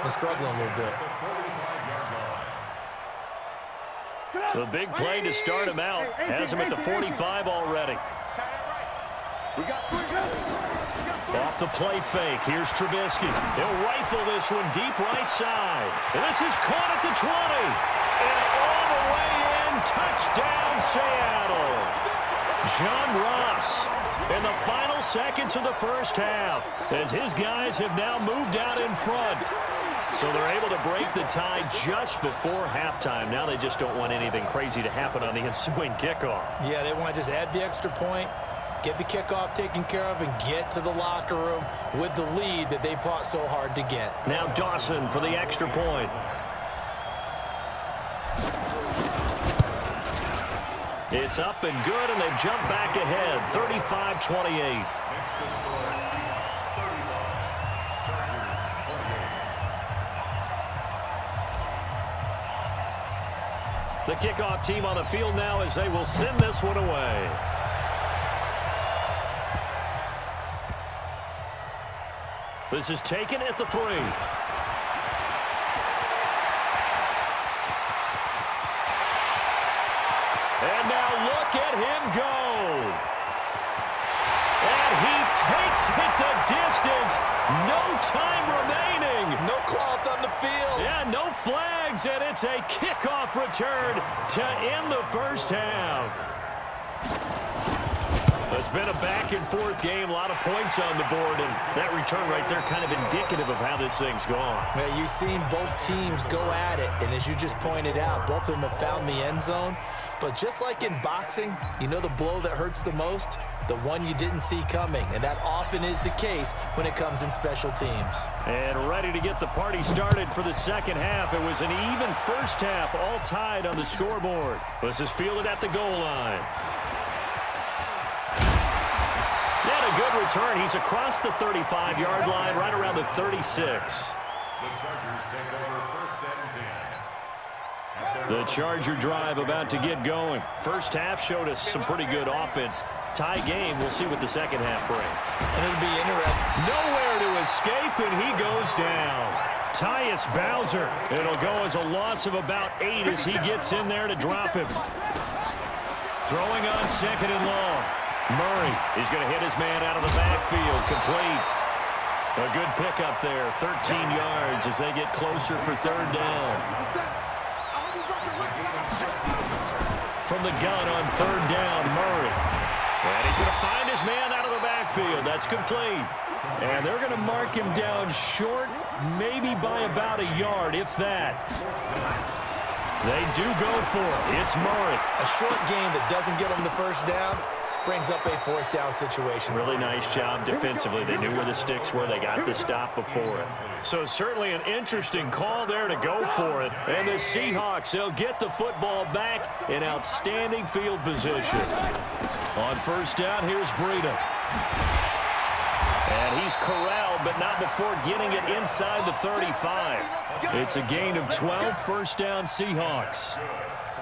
been struggling a little bit. The big play to start him out has him at the 45 already. Off the play fake, here's Trubisky. He'll rifle this one deep right side. And this is caught at the 20. And all the way in, touchdown Seattle. John Ross in the final seconds of the first half as his guys have now moved out in front. So they're able to break the tie just before halftime. Now they just don't want anything crazy to happen on the ensuing kickoff. Yeah, they want to just add the extra point, get the kickoff taken care of, and get to the locker room with the lead that they fought so hard to get. Now Dawson for the extra point. It's up and good, and they've jumped back ahead, 35-28. The kickoff team on the field now as they will send this one away. This is taken at the 3. And now look at him go. And he takes it the distance. No time remaining. No cloth on the field. Yeah, no flags, and it's a kickoff return to end the first half. It's been a back-and-forth game, a lot of points on the board, and that return right there kind of indicative of how this thing's gone. Yeah, you've seen both teams go at it, and as you just pointed out, both of them have found the end zone. But just like in boxing, you know the blow that hurts the most? The one you didn't see coming, and that often is the case when it comes in special teams. And ready to get the party started for the second half. It was an even first half, all tied on the scoreboard. This is fielded at the goal line. And a good return. He's across the 35-yard line, right around the 36. The Charger drive about to get going. First half showed us some pretty good offense. Tie game. We'll see what the second half brings. And it'll be interesting. Nowhere to escape, and he goes down. Tyus Bowser. It'll go as a loss of about 8 as he gets in there to drop him. Throwing on second and long. Murray is going to hit his man out of the backfield. Complete. A good pickup there. 13 yards as they get closer for third down. From the gun on third down, Murray. And he's going to find his man out of the backfield. That's complete. And they're going to mark him down short, maybe by about a yard, if that. They do go for it. It's Murray. A short game that doesn't get him the first down brings up a fourth down situation. Really nice job defensively. They knew where the sticks were. They got the stop before it. So certainly an interesting call there to go for it. And the Seahawks, they'll get the football back in outstanding field position. On first down, here's Breida. And he's corralled, but not before getting it inside the 35. It's a gain of 12, first down Seahawks.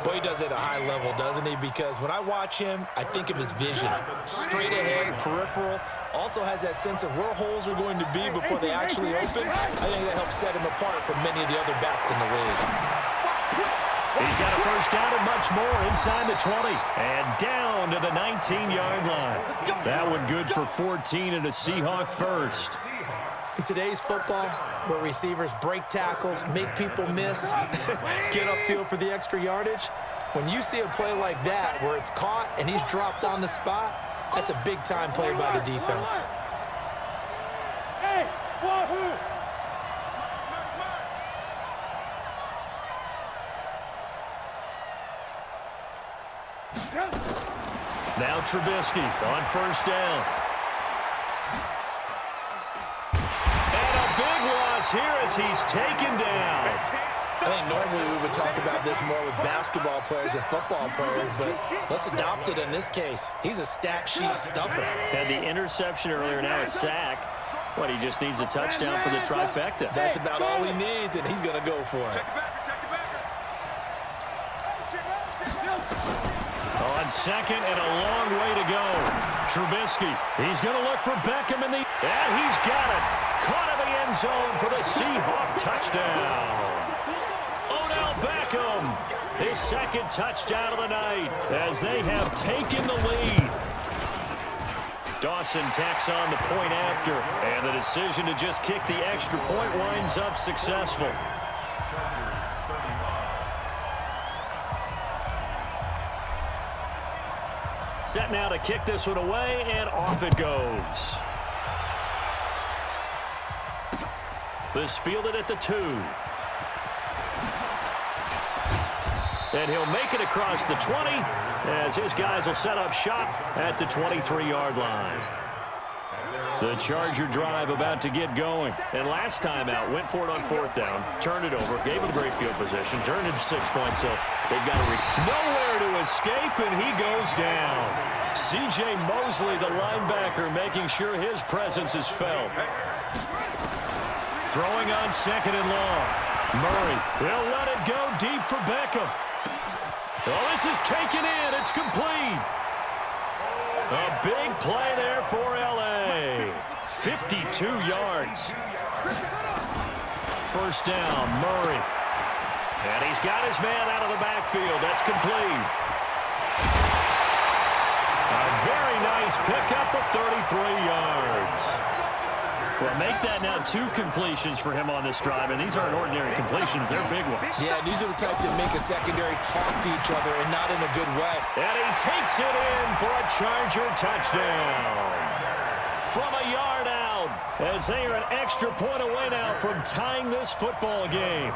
Boy, he does it at a high level, doesn't he? Because when I watch him, I think of his vision. Straight ahead, peripheral. Also has that sense of where holes are going to be before they actually open. I think that helps set him apart from many of the other backs in the league. He's got a first down and much more inside the 20. And down to the 19-yard line. That one good for 14 and a Seahawk first. In today's football, where receivers break tackles, make people miss, get upfield for the extra yardage, when you see a play like that where it's caught and he's dropped on the spot, that's a big-time play by the defense. Now Trubisky on first down. Here as he's taken down. I think normally we would talk about this more with basketball players and football players, but let's adopt it in this case. He's a stat sheet stuffer. Had the interception earlier, now a sack. What, he just needs a touchdown for the trifecta. That's about all he needs, and he's going to go for it. On second and a long way to go. Trubisky, he's going to look for Beckham in the... And he's got it. Caught in the end zone for the Seahawk touchdown. touchdown. Odell Beckham, his second touchdown of the night as they have taken the lead. Dawson tacks on the point after, and the decision to just kick the extra point winds up successful. Set now to kick this one away, and off it goes. This fielded at the 2. And he'll make it across the 20 as his guys will set up shop at the 23-yard line. The Charger drive about to get going. And last time out, went for it on 4th down, turned it over, gave him great field position, turned it to 6 points, so they've got nowhere to escape, and he goes down. C.J. Mosley, the linebacker, making sure his presence is felt. Throwing on 2nd and long. Murray will let it go deep for Beckham. Oh, this is taken in. It's complete. A big play there for L.A. 52 yards. First down, Murray. And he's got his man out of the backfield. That's complete. A very nice pickup of 33 yards. Well, make that now 2 completions for him on this drive, and these aren't ordinary completions. They're big ones. Yeah, these are the types that make a secondary talk to each other and not in a good way. And he takes it in for a Charger touchdown. From a yard out, as they are an extra point away now from tying this football game.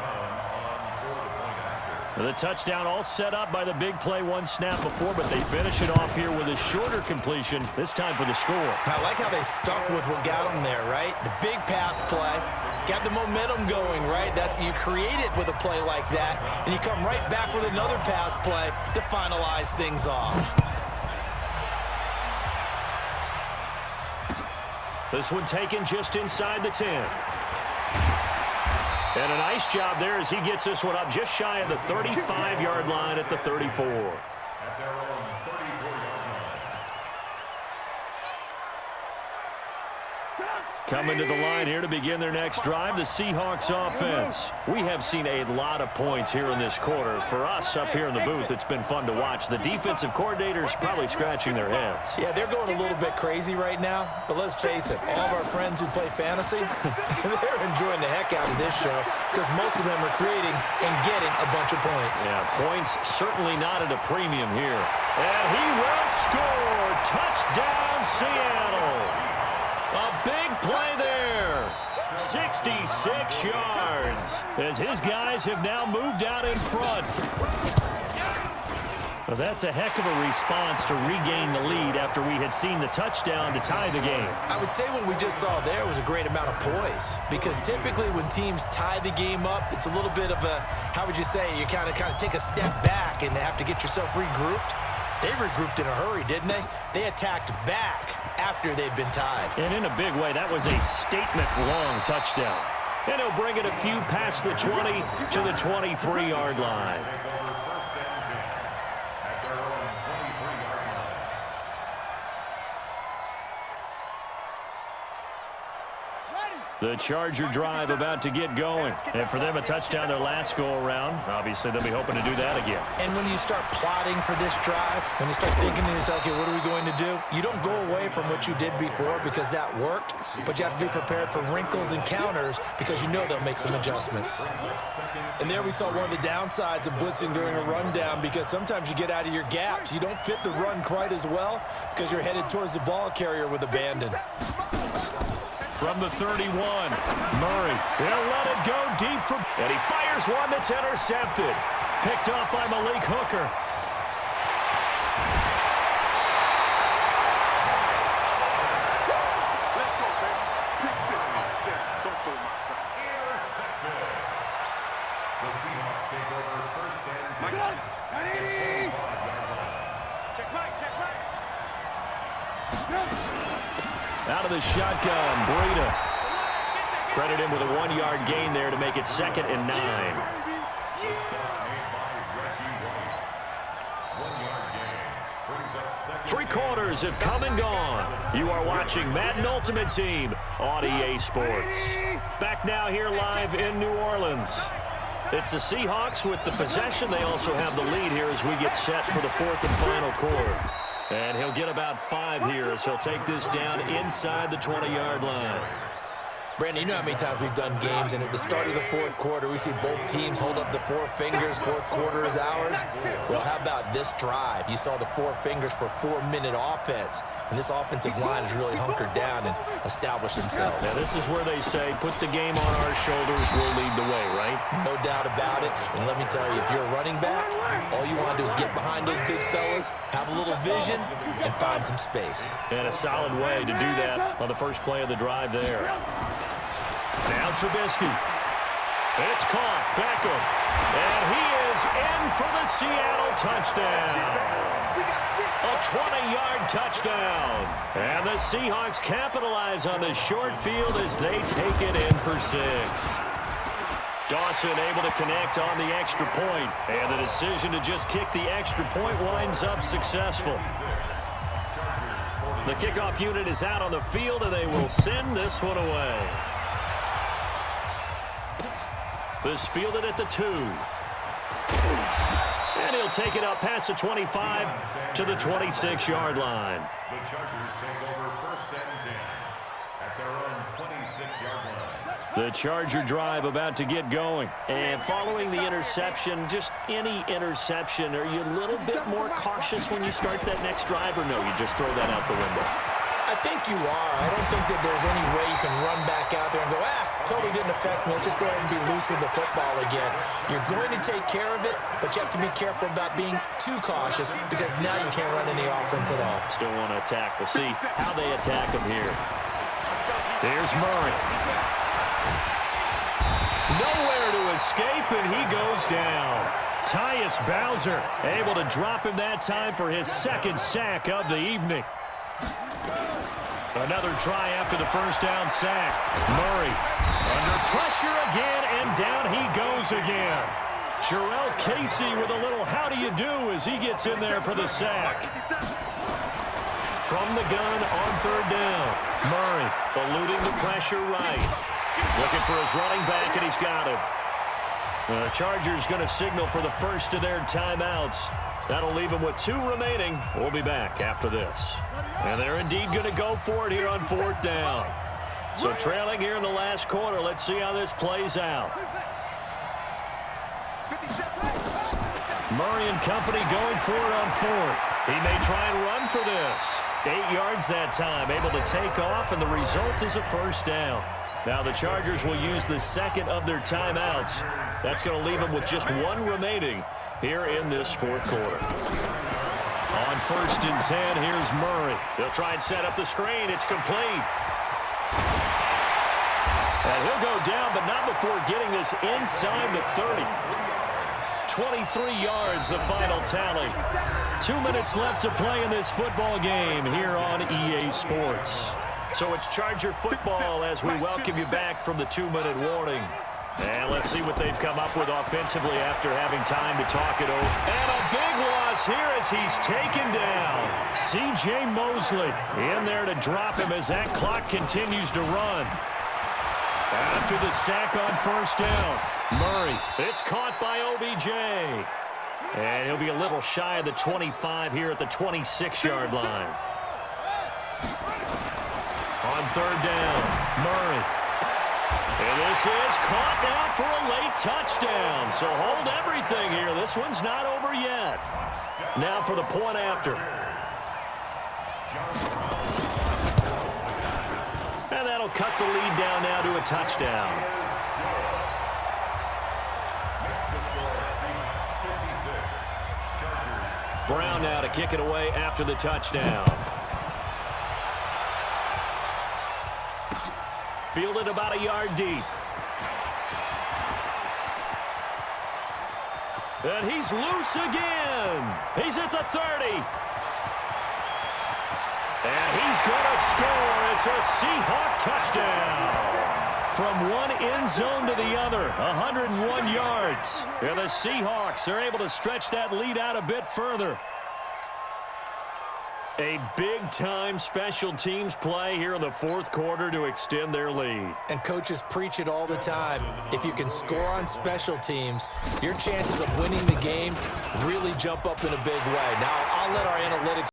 The touchdown all set up by the big play 1 snap before, but they finish it off here with a shorter completion, this time for the score. I like how they stuck with what got them there, right? The big pass play, got the momentum going, right? You create it with a play like that, and you come right back with another pass play to finalize things off. This one taken just inside the 10. And a nice job there as he gets this one up just shy of the 35-yard line at the 34. Coming to the line here to begin their next drive, the Seahawks offense. We have seen a lot of points here in this quarter. For us up here in the booth, it's been fun to watch. The defensive coordinators probably scratching their heads. Yeah, they're going a little bit crazy right now, but let's face it, all of our friends who play fantasy, they're enjoying the heck out of this show because most of them are creating and getting a bunch of points. Yeah, points certainly not at a premium here. And he will score. Touchdown, Seattle. A big play there. 66 yards as his guys have now moved out in front. Well, that's a heck of a response to regain the lead after we had seen the touchdown to tie the game. I would say what we just saw there was a great amount of poise because typically when teams tie the game up, it's a little bit of a, how would you say, you kind of take a step back and have to get yourself regrouped. They regrouped in a hurry, didn't they? They attacked back after they'd been tied. And in a big way, that was a statement-long touchdown. And he'll bring it a few past the 20 to the 23-yard line. The Charger drive about to get going. And for them, a touchdown their last go-around. Obviously, they'll be hoping to do that again. And when you start plotting for this drive, when you start thinking to yourself, okay, what are we going to do? You don't go away from what you did before because that worked, but you have to be prepared for wrinkles and counters because you know they'll make some adjustments. And there we saw one of the downsides of blitzing during a rundown because sometimes you get out of your gaps. You don't fit the run quite as well because you're headed towards the ball carrier with abandon. From the 31, Murray, he'll let it go deep for, and he fires one that's intercepted. Picked off by Malik Hooker. Let's go, baby. Pick 6 off there. Don't throw my side. Intercepted. The Seahawks take over first and 10. Check right, check right. Out of the shotgun, Breida. Credit him with a 1-yard gain there to make it 2nd and 9. First down made by Reggie White. 1-yard gain brings up 2nd Three quarters have come and gone. You are watching Madden Ultimate Team on EA Sports. Back now here live in New Orleans. It's the Seahawks with the possession. They also have the lead here as we get set for the fourth and final quarter. And he'll get about 5 here as he'll take this down inside the 20-yard line. Brandon, you know how many times we've done games, and at the start of the fourth quarter, we see both teams hold up the 4 fingers, fourth quarter is ours. Well, how about this drive? You saw the 4 fingers for 4-minute offense, and this offensive line has really hunkered down and established themselves. Now, this is where they say, put the game on our shoulders, we'll lead the way, right? No doubt about it, and let me tell you, if you're a running back, all you want to do is get behind those big fellas, have a little vision, and find some space. And a solid way to do that on the first play of the drive there. Now Trubisky. It's caught. Beckham. And he is in for the Seattle touchdown. A 20-yard touchdown. And the Seahawks capitalize on the short field as they take it in for 6. Dawson able to connect on the extra point. And the decision to just kick the extra point winds up successful. The kickoff unit is out on the field, and they will send this one away. This fielded at the 2. And he'll take it up past the 25 to the 26-yard line. The Chargers take over first and 10 at their own 26-yard line. The Charger drive about to get going. And following the interception, just any interception, are you a little bit more cautious when you start that next drive, or no, you just throw that out the window? I think you are. I don't think that there's any way you can run back out there and go, totally didn't affect me. Let's just go ahead and be loose with the football again. You're going to take care of it, but you have to be careful about being too cautious because now you can't run any offense at all. Still want to attack. We'll see how they attack him here. Here's Murray. Nowhere to escape, and he goes down. Tyus Bowser able to drop him that time for his second sack of the evening. Another try after the first down sack. Murray under pressure again, and down he goes again. Jarrell Casey with a little how do you do as he gets in there for the sack. From the gun on third down. Murray eluding the pressure right. Looking for his running back, and he's got him. The Chargers going to signal for the first of their timeouts. That'll leave them with 2 remaining. We'll be back after this. And they're indeed going to go for it here on fourth down. So trailing here in the last quarter. Let's see how this plays out. Murray and company going for it on fourth. He may try and run for this. 8 yards that time, able to take off, and the result is a first down. Now the Chargers will use the second of their timeouts. That's going to leave them with just 1 remaining here in this fourth quarter. On first and 10, here's Murray. He'll try and set up the screen. It's complete. And he'll go down, but not before getting this inside the 30. 23 yards, the final tally. 2 minutes left to play in this football game here on EA Sports. So it's Charger football as we welcome you back from the 2-minute warning. And let's see what they've come up with offensively after having time to talk it over. And a big loss here as he's taken down. C.J. Mosley in there to drop him as that clock continues to run. After the sack on first down, Murray, it's caught by OBJ. And he'll be a little shy of the 25 here at the 26-yard line. On third down, Murray. And this is caught now for a late touchdown. So hold everything here. This one's not over yet. Now for the point after. And that'll cut the lead down now to a touchdown. Brown now to kick it away after the touchdown. Fielded about a yard deep. And he's loose again. He's at the 30. And he's going to score. It's a Seahawk touchdown. From one end zone to the other, 101 yards. And the Seahawks are able to stretch that lead out a bit further. A big-time special teams play here in the fourth quarter to extend their lead. And coaches preach it all the time. If you can score on special teams, your chances of winning the game really jump up in a big way. Now, I'll let our analytics